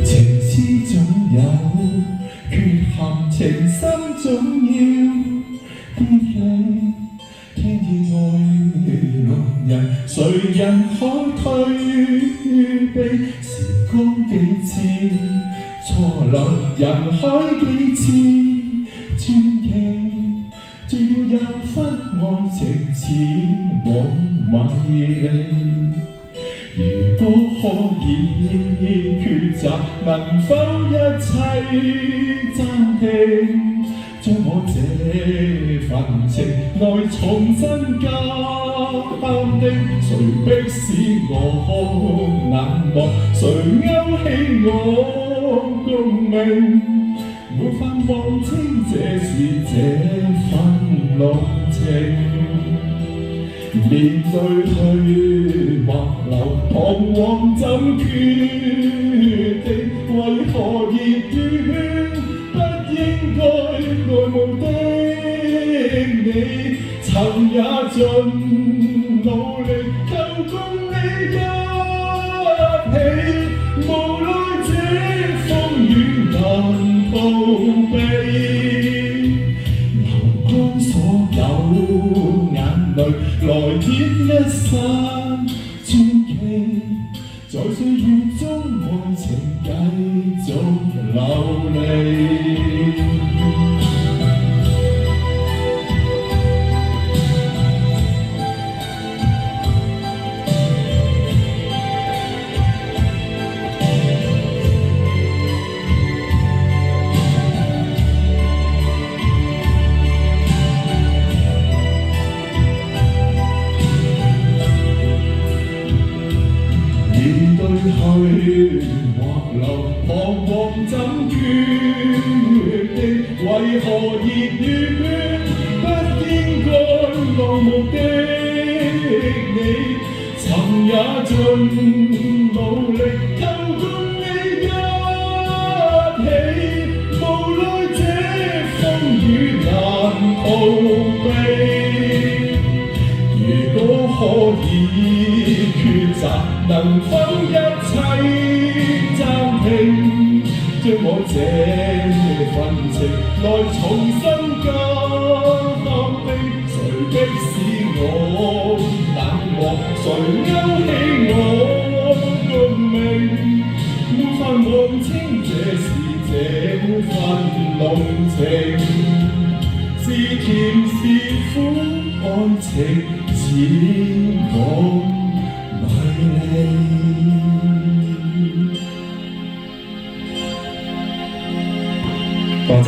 情詩總有缺陷，情深總要別離。天意愛弄人，誰人可退避？時光幾次錯漏，人海幾次傳奇，最要有分愛情似夢迷離。如果可以抉擇，能否一切暫停？將我這份情愛重新鑑定，誰迫使我難忘？誰勾起我共鳴？沒法望清這是這份濃情。面對去或留，彷徨怎決定？為何熱戀不應該愛慕的你，曾也盡努力求共你一起，無奈這風雨難逃避，流乾所有眼淚，來添一散傳奇，在歲月中愛情繼續流離。面對去或留，彷徨怎決定？為何熱戀不應該愛慕的你，曾也盡努力求共你一起，無奈這風雨難逃避。如果可以抉擇，能否一切暫停？將我這份情來重新鑑定，誰迫使我難忘？誰勾起我共鳴？沒法望清這是這份濃情，是甜是苦，愛情似夢迷離。多謝。